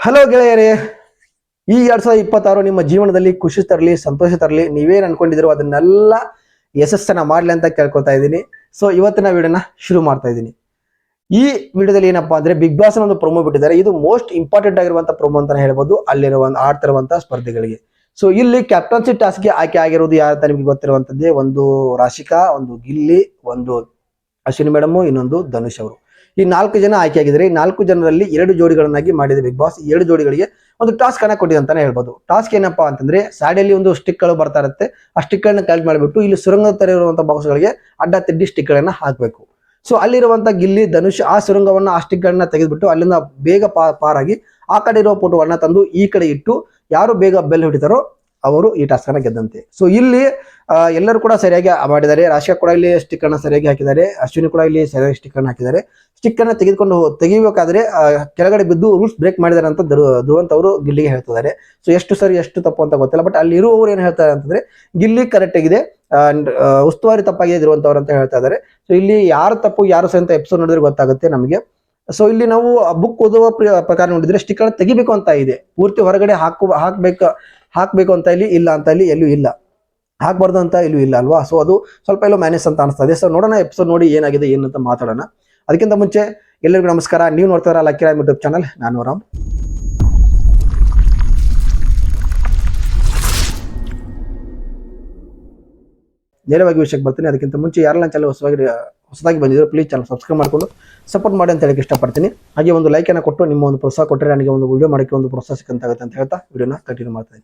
Hello ಗೆಳೆಯರೇ, ಈ 2026 ನಿಮ್ಮ ಜೀವನದಲ್ಲಿ ಖುಷಿ ತರಲಿ, ಸಂತೋಷ ತರಲಿ. ನೀವೇನ್ ಅನ್ಕೊಂಡಿದ್ರು ಅದನ್ನೆಲ್ಲ ಯಶಸ್ಸನ್ನ ಮಾಡ್ಲಿ ಅಂತ ಕೇಳ್ಕೊತಾ ಇದ್ದೀನಿ. ಸೊ ಇವತ್ತಿನ ವಿಡಿಯೋನ ಶುರು ಮಾಡ್ತಾ ಇದ್ದೀನಿ. ಈ ವಿಡಿಯೋದಲ್ಲಿ ಏನಪ್ಪಾ ಅಂದ್ರೆ ಬಿಗ್ ಬಾಸ್ ಒಂದು ಪ್ರೊಮೋ ಬಿಟ್ಟಿದ್ದಾರೆ. ಇದು ಮೋಸ್ಟ್ ಇಂಪಾರ್ಟೆಂಟ್ ಆಗಿರುವಂತ ಪ್ರೊಮೋ ಅಂತಾನೆ ಹೇಳ್ಬೋದು ಅಲ್ಲಿರುವ ಆಡ್ತಿರುವಂತಹ ಸ್ಪರ್ಧಿಗಳಿಗೆ. ಸೊ ಇಲ್ಲಿ ಕ್ಯಾಪ್ಟನ್ಸಿ ಟಾಸ್ಕ್ಗೆ ಆಯ್ಕೆ ಆಗಿರೋದು ಯಾರು ಅಂತ ನಿಮ್ಗೆ ಗೊತ್ತಿರುವಂತದ್ದೇ. ಒಂದು ರಾಶಿಕಾ, ಒಂದು ಗಿಲ್ಲಿ, ಒಂದು ಅಶ್ವಿನಿ ಮೇಡಮ್, ಇನ್ನೊಂದು ಧನುಷ್ ಅವರು. ಈ 4 ಜನ ಆಯ್ಕೆ ಆಗಿದ್ದಾರೆ. ಈ 4 ಜನರಲ್ಲಿ 2 ಜೋಡಿಗಳನ್ನಾಗಿ ಮಾಡಿದೆ ಬಿಗ್ ಬಾಸ್. 2 ಜೋಡಿಗಳಿಗೆ ಒಂದು ಟಾಸ್ಕ್ ಅನ್ನ ಕೊಟ್ಟಿದೆ ಅಂತಾನೆ ಹೇಳ್ಬೋದು. ಟಾಸ್ಕ್ ಏನಪ್ಪಾ ಅಂತಂದ್ರೆ ಸಾಡಿಯಲ್ಲಿ ಒಂದು ಸ್ಟಿಕ್ ಗಳು ಬರ್ತಾ ಇರುತ್ತೆ. ಆ ಸ್ಟಿಕ್ ಗಳನ್ನ ಕಲೆಕ್ಟ್ ಮಾಡಿಬಿಟ್ಟು ಇಲ್ಲಿ ಸುರಂಗದ ತರ ಇರುವಂತಹ ಬಾಕ್ಸ್ ಗಳಿಗೆ ಅಡ್ಡ ತಿಡ್ಡಿ ಸ್ಟಿಕ್ ಗಳನ್ನ ಹಾಕಬೇಕು. ಸೊ ಅಲ್ಲಿರುವಂತ ಗಿಲ್ಲಿ, ಧನುಷ್ ಆ ಸುರಂಗವನ್ನ ಆ ಸ್ಟಿಕ್ ಗಳನ್ನ ತೆಗೆದ್ಬಿಟ್ಟು ಅಲ್ಲಿಂದ ಬೇಗ ಪಾರಾಗಿ ಆ ಕಡೆ ಇರುವ ಫೋಟೋವನ್ನ ತಂದು ಈ ಕಡೆ ಇಟ್ಟು ಯಾರು ಬೇಗ ಬೆಲ್ ಹೊಡಿತಾರೋ ಅವರು ಈ ಟಾಸ್ಕ್ ಅನ್ನ ಗೆದ್ದಂತೆ. ಸೊ ಇಲ್ಲಿ ಎಲ್ಲರೂ ಕೂಡ ಸರಿಯಾಗಿ ಮಾಡಿದ್ದಾರೆ. ರಾಶಿಕಾ ಕೂಡ ಇಲ್ಲಿ ಸ್ಟಿಕ್ ಅನ್ನ ಸರಿಯಾಗಿ ಹಾಕಿದ್ದಾರೆ. ಅಶ್ವಿನಿ ಕೂಡ ಇಲ್ಲಿ ಸರಿಯಾಗಿ ಸ್ಟಿಕ್ ಅನ್ನ ಹಾಕಿದ್ದಾರೆ. ಸ್ಟಿಕ್ ಅನ್ನ ತೆಗಿಬೇಕಾದ್ರೆ ಕೆಳಗಡೆ ಬಿದ್ದು ರೂಲ್ಸ್ ಬ್ರೇಕ್ ಮಾಡಿದಾರೆ ಅಂತ ಧ್ರುವಂತ್ ಅವರು ಗಿಲ್ಲಿಗೆ ಹೇಳ್ತಿದ್ದಾರೆ. ಸೊ ಎಷ್ಟು ಸರಿ ಎಷ್ಟು ತಪ್ಪು ಅಂತ ಗೊತ್ತಿಲ್ಲ. ಬಟ್ ಅಲ್ಲಿ ಇರುವವರು ಏನ್ ಹೇಳ್ತಾರೆ ಅಂತಂದ್ರೆ ಗಿಲ್ಲಿ ಕರೆಕ್ಟ್ ಆಗಿದೆ, ಉಸ್ತುವಾರಿ ತಪ್ಪಾಗಿದೆ ಧ್ರುವಂತ್ ಅವರು ಅಂತ ಹೇಳ್ತಾ ಇದ್ದಾರೆ. ಸೊ ಇಲ್ಲಿ ಯಾರು ತಪ್ಪು ಯಾರು ಸರಿ ಅಂತ ಎಪಿಸೋಡ್ ನೋಡಿದ್ರೆ ಗೊತ್ತಾಗುತ್ತೆ ನಮಗೆ. ಸೊ ಇಲ್ಲಿ ನಾವು ಬುಕ್ ಓದುವ ಪ್ರಕಾರ ನೋಡಿದ್ರೆ ಸ್ಟಿಕ್ ಅನ್ನ ತೆಗಿಬೇಕು ಅಂತ ಇದೆ. ಪೂರ್ತಿ ಹೊರಗಡೆ ಹಾಕ್ಬೇಕು ಅಂತ ಇಲ್ಲಿ ಇಲ್ಲ ಅಂತ ಇಲ್ಲಿ ಎಲ್ಲೂ ಇಲ್ಲ, ಹಾಕ್ಬಾರ್ದು ಅಂತ ಎಲ್ಲೂ ಇಲ್ಲ ಅಲ್ವಾ. ಸೊ ಅದು ಸ್ವಲ್ಪ ಎಲ್ಲೋ ಮ್ಯಾನೇಜ್ ಅಂತ ಅನಿಸ್ತಾ ಇದೆ. ಸೊ ನೋಡೋಣ ಎಪಿಸೋಡ್ ನೋಡಿ ಏನಾಗಿದೆ ಏನಂತ ಮಾತಾಡೋಣ. ಅದಕ್ಕಿಂತ ಮುಂಚೆ ಎಲ್ಲರಿಗೂ ನಮಸ್ಕಾರ. ನೀವು ನೋಡ್ತಾ ಇರೋ ಲಕ್ಕಿ ರಾಮ್ ಯೂಟ್ಯೂಬ್ ಚಾನಲ್. ನಾನು ರಾಮ್. ನೇರವಾಗಿ ವಿಷಯಕ್ಕೆ ಬರ್ತೀನಿ. ಅದಕ್ಕಿಂತ ಮುಂಚೆ ಯಾರೆಲ್ಲ ಚಾನಲ್ ಹೊಸದಾಗಿ ಬಂದಿದ್ರು ಪ್ಲೀಸ್ ಚಾನಲ್ ಸಬ್ಸ್ಕ್ರೈಬ್ ಮಾಡ್ಕೊಂಡು ಸಪೋರ್ಟ್ ಮಾಡಿ ಅಂತ ಹೇಳಕ್ಕೆ ಇಷ್ಟಪಡ್ತೀನಿ. ಹಾಗೆ ಒಂದು ಲೈಕ್ ಅನ್ನು ಕೊಟ್ಟು ನಿಮ್ಮ ಒಂದು ಪ್ರೋತ್ಸಾಹ ಕೊಟ್ಟರೆ ನನಗೆ ಒಂದು ವಿಡಿಯೋ ಮಾಡೋಕ್ಕೆ ಒಂದು ಪ್ರೋತ್ಸಾಹ ಸಿಕ್ಕಂತಾಗುತ್ತೆ ಅಂತ ಹೇಳ್ತಾ ವಿಡಿಯೋನ ಕಂಟಿನ್ಯೂ ಮಾಡ್ತೀನಿ.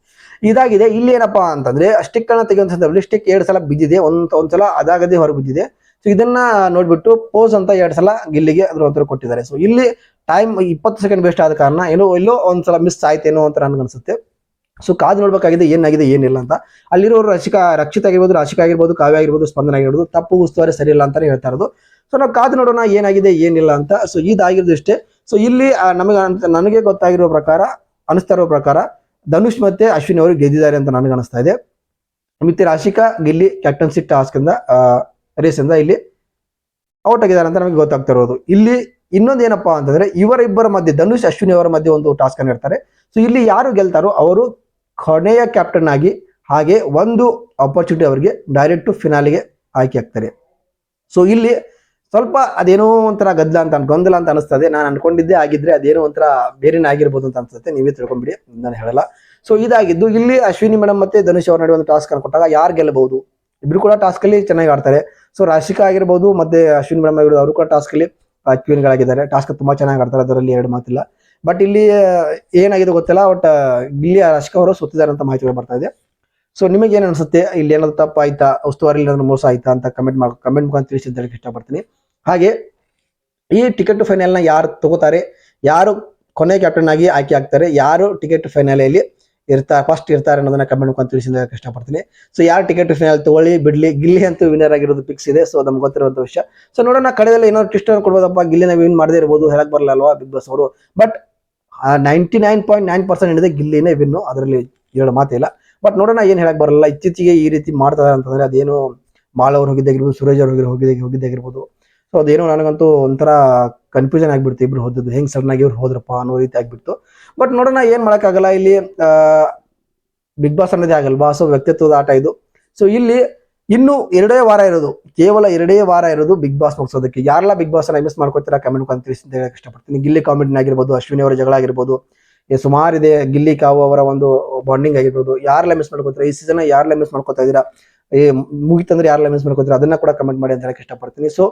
ಇದಾಗಿದೆ. ಇಲ್ಲಿ ಏನಪ್ಪಾ ಅಂತಂದ್ರೆ ಸ್ಟಿಕ್ ಅನ್ನ ತೆಗೆಯುವಂತ ಸಂದರ್ಭದಲ್ಲಿ ಸ್ಟಿಕ್ 2 ಸಲ ಬಿದ್ದಿದೆ, ಒಂದ್ಸಲ ಅದಾಗದೆ ಹೊರ ಬಿದ್ದಿದೆ. ಸೊ ಇದನ್ನ ನೋಡ್ಬಿಟ್ಟು ಪೋಸ್ ಅಂತ 2 ಸಲ ಗಿಲ್ಲಿಗೆ ಅದ್ರ ಉತ್ತರ ಕೊಟ್ಟಿದ್ದಾರೆ. ಸೊ ಇಲ್ಲಿ ಟೈಮ್ 20 ಸೆಕೆಂಡ್ ವೇಸ್ಟ್ ಆದ ಕಾರಣ ಎಲ್ಲೋ ಒಂದ್ಸಲ ಮಿಸ್ ಆಯ್ತೇನೋ ಅಂತ ನನ್ಗನ್ಸುತ್ತೆ. ಸೊ ಕಾದು ನೋಡ್ಬೇಕಾಗಿದೆ ಏನಾಗಿದೆ ಏನಿಲ್ಲ ಅಂತ. ಅಲ್ಲಿರೋರು ರಕ್ಷಿತ್ ಆಗಿರ್ಬೋದು, ರಾಶಿಕಾ ಆಗಿರ್ಬೋದು, ಕಾವ್ಯ ಆಗಿರ್ಬೋದು, ಸ್ಪಂದನ ಆಗಿರ್ಬೋದು ತಪ್ಪು ಉಸ್ತುವಾರಿ ಸರಿ ಇಲ್ಲ ಅಂತಾನೆ ಹೇಳ್ತಾ ಇರೋದು. ಸೊ ನಾವು ಕಾದು ನೋಡೋಣ ಏನಾಗಿದೆ ಏನಿಲ್ಲ ಅಂತ. ಸೊ ಇದಾಗಿರೋದು ಇಷ್ಟೇ. ಸೊ ಇಲ್ಲಿ ನನಗೆ ಗೊತ್ತಾಗಿರೋ ಪ್ರಕಾರ, ಅನಿಸ್ತಾ ಇರೋ ಪ್ರಕಾರ ಧನುಷ್ ಮತ್ತೆ ಅಶ್ವಿನಿ ಅವರು ಗೆದ್ದಿದ್ದಾರೆ ಅಂತ ನನಗೆ ಅನಿಸ್ತಾ ಇದೆ. ಮತ್ತೆ ರಾಶಿಕಾ, ಗಿಲ್ಲಿ ಕ್ಯಾಪ್ಟನ್ಸಿ ಟಾಸ್ಕ್ ಇಂದ ರೇಸ್ ಇಂದ ಇಲ್ಲಿ ಔಟ್ ಆಗಿದ್ದಾರೆ ಅಂತ ನಮಗೆ ಗೊತ್ತಾಗ್ತಾ ಇರೋದು. ಇಲ್ಲಿ ಇನ್ನೊಂದು ಏನಪ್ಪಾ ಅಂತಂದ್ರೆ ಇವರಿಬ್ಬರ ಮಧ್ಯೆ, ಧನುಷ್ ಅಶ್ವಿನಿ ಅವರ ಮಧ್ಯೆ ಒಂದು ಟಾಸ್ಕ್ ಅನ್ನು ಇಡ್ತಾರೆ. ಸೊ ಇಲ್ಲಿ ಯಾರು ಗೆಲ್ತಾರೋ ಅವರು ಕೊನೆಯ ಕ್ಯಾಪ್ಟನ್ ಆಗಿ, ಹಾಗೆ ಒಂದು ಆಪರ್ಚುನಿಟಿ ಅವರಿಗೆ ಡೈರೆಕ್ಟ್ ಫಿನಾಲಿಗೆ ಆಯ್ಕೆ ಆಗ್ತಾರೆ. ಸೊ ಇಲ್ಲಿ ಸ್ವಲ್ಪ ಅದೇನೋ ಒಂಥರ ಗೊಂದಲ ಅಂತ ಅನಿಸ್ತದೆ. ನಾನು ಅನ್ಕೊಂಡಿದ್ದೆ ಆಗಿದ್ರೆ ಅದೇನೋ ಒಂಥರ ಬೇರೆನೇ ಆಗಿರ್ಬೋದು ಅಂತ ಅನ್ಸುತ್ತೆ. ನೀವೇ ತಿಳ್ಕೊಂಬಿಡಿ, ನಾನು ಹೇಳಲ್ಲ. ಸೊ ಇದಾಗಿದ್ದು ಇಲ್ಲಿ ಅಶ್ವಿನಿ ಮೇಡಮ್ ಮತ್ತೆ ಧನುಷ್ ಅವರ ನಡುವೆ ಒಂದು ಟಾಸ್ಕ್ ಅನ್ನು ಕೊಟ್ಟಾಗ ಯಾರು ಗೆಲ್ಲಬಹುದು? ಇಬ್ರು ಕೂಡ ಟಾಸ್ಕ್ ಅಲ್ಲಿ ಚೆನ್ನಾಗಿ ಆಡ್ತಾರೆ. ಸೊ ರಾಶಿಕಾ ಆಗಿರ್ಬೋದು ಮತ್ತೆ ಅಶ್ವಿನಿ ಮೇಡಮ್ ಆಗಿರ್ಬೋದು ಅವರು ಕೂಡ ಟಾಸ್ಕ್ ಅಲ್ಲಿ ಕ್ವೀನ್ಗಳಾಗಿದ್ದಾರೆ. ಟಾಸ್ಕ್ ತುಂಬಾ ಚೆನ್ನಾಗಿ ಆಡ್ತಾರೆ, ಅದರಲ್ಲಿ 2 ಮಾತಿಲ್ಲ. ಬಟ್ ಇಲ್ಲಿ ಏನಾಗಿದೆ ಗೊತ್ತಿಲ್ಲ. ಬಟ್ ಗಿಲ್ಲಿ ರಾಶಿಕಾ ಅವರು ಸೋತಿದ್ದಾರೆ ಅಂತ ಮಾಹಿತಿಗಳು ಬರ್ತಾ ಇದೆ. ಸೊ ನಿಮಗೆ ಏನ್ ಅನ್ಸುತ್ತೆ? ಇಲ್ಲಿ ಏನಾದ್ರು ತಪ್ಪ ಆಯ್ತಾ, ಉಸ್ತುವಾರಿ ಏನಾದ್ರು ಮೋಸ ಆಯ್ತಾ ಅಂತ ಕಮೆಂಟ್ ಮುಖಾಂತರ ತಿಳಿಸಿ ಅಂತ ಹೇಳಕ್ ಇಷ್ಟಪಡ್ತೀನಿ. ಹಾಗೆ ಈ ಟಿಕೆಟ್ ಟು ಫೈನಲ್ ನ ಯಾರು ತಗೋತಾರೆ, ಯಾರು ಕೊನೆ ಕ್ಯಾಪ್ಟನ್ ಆಗಿ ಆಯ್ಕೆ ಆಗ್ತಾರೆ, ಯಾರು ಟಿಕೆಟ್ ಟು ಫೈನಲ್ ಫಸ್ಟ್ ಇರ್ತಾರೆ ಅನ್ನೋದನ್ನ ಕಮೆಂಟ್ ಮುಖಾಂತರ ತಿಳಿಸಿ ಅಂತ ಇಷ್ಟಪಡ್ತೀನಿ. ಸೊ ಯಾರು ಟಿಕೆಟ್ ಟು ಫೈನಲ್ ತಗೊಳ್ಳಿ ಬಿಡ್ಲಿ, ಗಿಲ್ಲಿ ಅಂತೂ ವಿನ್ನರ್ ಆಗಿರೋದು ಫಿಕ್ಸ್ ಇದೆ. ಸೊ ನಮ್ಗೆ ಗೊತ್ತಿರುವಂತ ವಿಷಯ. ಸೊ ನೋಡೋಣ ಕಡೆಯಲ್ಲಿ ಏನಾದ್ರು ಟ್ವಿಸ್ಟ್ ಅನ್ನು ಕೊಡ್ಬೋದಪ್ಪ, ಗಿಲ್ಲಿನ ವಿನ್ ಮಾಡದೇ ಇರ್ಬೋದು, ಹೇಳಕ್ ಬರಲ್ಲ ಅಲ್ವಾ ಬಿಗ್ ಬಾಸ್ ಅವರು. ಬಟ್ 99.9% ಏನಿದೆ ಗಿಲ್ಲಿನೇ ವಿನ್ನು, ಅದರಲ್ಲಿ 2 ಮಾತಿಲ್ಲ. ಬಟ್ ನೋಡೋಣ, ಏನ್ ಹೇಳಕ್ ಬರಲ್ಲ. ಇತ್ತೀಚೆಗೆ ಈ ರೀತಿ ಮಾಡ್ತಾರೆ ಅಂತಂದ್ರೆ ಅದೇನು ಮಾಲ್ ಅವ್ರು ಹೋಗಿದ್ದಾಗಿರ್ಬೋದು, ಸುರೇಶ್ ಅವ್ರು ಹೋಗಿದ್ದಾಗಿರ್ಬೋದು. ಸೊ ಅದೇನೋ ನನಗಂತೂ ಒಂಥರ ಕನ್ಫ್ಯೂಷನ್ ಆಗ್ಬಿಡ್ತು. ಇಬ್ರು ಹೋದದ್ದು ಹೆಂಗ್ ಸಡನ್ ಆಗಿ ಇವ್ರು ಹೋದ್ರಪ್ಪ ಅನ್ನೋ ರೀತಿ ಆಗ್ಬಿಡ್ತು. ಬಟ್ ನೋಡೋಣ, ಏನ್ ಮಾಡಕ್ಕಾಗಲ್ಲ. ಇಲ್ಲಿ ಬಿಗ್ ಬಾಸ್ ಅನ್ನೋದೇ ಆಗಲ್ವಾ. ಸೊ ವ್ಯಕ್ತಿತ್ವದ ಆಟ ಇದು. ಸೊ ಇಲ್ಲಿ ಇನ್ನು 2 ವಾರ ಇರೋದು, ಕೇವಲ 2 ವಾರ ಇರೋದು ಬಿಗ್ ಬಾಸ್ ಮುಗಿಸೋದಕ್ಕೆ. ಯಾರೆಲ್ಲ ಬಿಗ್ ಬಾಸ್ ಅನ್ನ ಮಿಸ್ ಮಾಡ್ಕೊತೀರಾ ಕಮೆಂಟ್ ಮುಖಾಂತರ ತಿಳಿಸಿ ಅಂತ ಹೇಳಕ್ ಇಷ್ಟಪಡ್ತೀನಿ. ಗಿಲ್ಲಿ ಕಾಮಿಡಿ ಆಗಿರ್ಬೋದು, ಅಶ್ವಿನಿ ಅವರ ಜಗಳ ಆಗಿರ್ಬೋದು, ಸುಮಾರು ಇದೆ. ಗಿಲ್ಲಿ ಕಾವು ಅವರ ಒಂದು ಬಾಂಡಿಂಗ್ ಆಗಿರ್ಬೋದು. ಯಾರೆಲ್ಲ ಮಿಸ್ ಮಾಡ್ಕೋತೀರಾ ಈ ಸೀಸನ್, ಯಾರೆಲ್ಲ ಮಿಸ್ ಮಾಡ್ಕೋತಾ ಇದೀರಾ, ಮುಗಿತಂದ್ರೆ ಯಾರೆಲ್ಲ ಮಿಸ್ ಮಾಡ್ಕೋತೀರಾ ಅದನ್ನ ಕೂಡ ಕಮೆಂಟ್ ಮಾಡಿ ಅಂತ ಹೇಳಕ್ ಇಷ್ಟಪಡ್ತೀನಿ. ಸೊ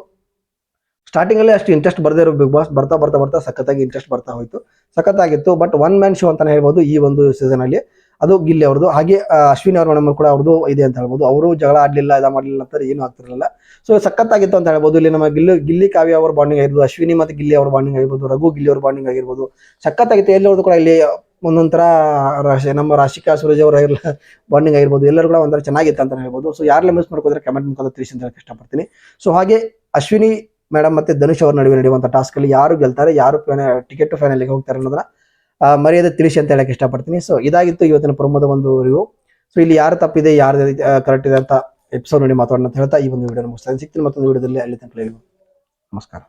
ಸ್ಟಾರ್ಟಿಂಗ್ ಅಲ್ಲಿ ಅಷ್ಟು ಇಂಟ್ರೆಸ್ಟ್ ಬರ್ದೇ ಇರೋ ಬಿಗ್ ಬಾಸ್ ಬರ್ತಾ ಸಖತ್ತಾಗಿ ಇಂಟ್ರೆಸ್ಟ್ ಬರ್ತಾ ಹೋಯ್ತು, ಸಖತ್ತಾಗಿತ್ತು. ಬಟ್ 1 ಮ್ಯಾನ್ ಶೋ ಅಂತಾನೆ ಹೇಳ್ಬೋದು ಈ ಒಂದು ಸೀಸನ್ ಅಲ್ಲಿ. ಅದು ಗಿಲ್ಲಿ ಅವ್ರದ್ದು. ಹಾಗೆ ಅಶ್ವಿನಿ ಅವ್ರ ಮೇಡಮ್ ಕೂಡ ಅವ್ರದ್ದು ಇದೆ ಅಂತ ಹೇಳ್ಬೋದು. ಅವರು ಜಗಳ ಆಡ್ಲಿಲ್ಲ, ಮಾಡಲಿಲ್ಲ ಅಂತ ಏನು ಆಗ್ತಿರಲಿಲ್ಲ. ಸೊ ಸಖತ್ತಾಗಿತ್ತು ಅಂತ ಹೇಳ್ಬೋದು. ಇಲ್ಲಿ ನಮ್ಮ ಗಿಲ್ಲಿ ಕಾವ್ಯ ಅವರ ಬಾಂಡಿಂಗ್ ಆಗಿರ್ಬೋದು, ಅಶ್ವಿನಿ ಮತ್ತೆ ಗಿಲ್ಲಿ ಅವರ ಬಾಂಡಿಂಗ್ ಆಗಿರ್ಬೋದು, ರಘು ಗಿಲ್ಲಿ ಅವ್ರ ಬಾಂಡಿಂಗ್ ಆಗಿರ್ಬೋದು, ಸಖತ್ತಾಗಿತ್ತು. ಎಲ್ಲರದು ಕೂಡ ಇಲ್ಲಿ ಒಂದೊಂಥರ ನಮ್ಮ ರಾಶಿಕಾ, ಸುರೇಶ್ ಅವರ ಬಾಂಡಿಂಗ್ ಆಗಿರ್ಬೋದು, ಎಲ್ಲರೂ ಕೂಡ ಒಂಥರ ಚೆನ್ನಾಗಿತ್ತು ಅಂತ ಹೇಳ್ಬೋದು. ಸೊ ಯಾರೆಲ್ಲ ಮಿಸ್ ಮಾಡ್ಕೋದ್ರೆ ಕಮೆಂಟ್ ಮುಖಾಂತರ ತಿಳಿಸಿ ಅಂತ ಹೇಳಕ್ ಇಷ್ಟಪಡ್ತೀನಿ. ಸೊ ಹಾಗೆ ಅಶ್ವಿನಿ ಮೇಡಮ್ ಮತ್ತೆ ಧನುಷ್ ಅವರ ನಡುವೆ ನಡೆಯುವಂತ ಟಾಸ್ಕ್ ಅಲ್ಲಿ ಯಾರು ಗೆಲ್ತಾರೆ, ಯಾರು ಟಿಕೆಟ್ ಟು ಫೈನಲ್ ಹೋಗ್ತಾರೆ ಅನ್ನೋದನ್ನ ಮರ್ಯಾದೆ ತಿಳಿಸಿ ಅಂತ ಹೇಳಕ್ ಇಷ್ಟಪಡ್ತೀನಿ. ಸೊ ಇದಾಗಿತ್ತು ಇವತ್ತಿನ ಪ್ರಮೋದ ಒಂದು ರಿವ್ಯೂ. ಸೊ ಇಲ್ಲಿ ಯಾರು ತಪ್ಪಿದೆ, ಯಾರು ಕರೆಕ್ಟ್ ಇದೆ ಅಂತ ಎಪಿಸೋಡ್ ನೋಡಿ ಮಾತಾಡೋಣ ಅಂತ ಹೇಳ್ತಾ ಈ ಒಂದು ವಿಡಿಯೋ ಮುಗಿಸ್ತಾ ಸಿಗ್ತೀನಿ ಮತ್ತೊಂದು ವಿಡಿಯೋದಲ್ಲಿ. ಅಲ್ಲಿ ತನಕ ನಮಸ್ಕಾರ.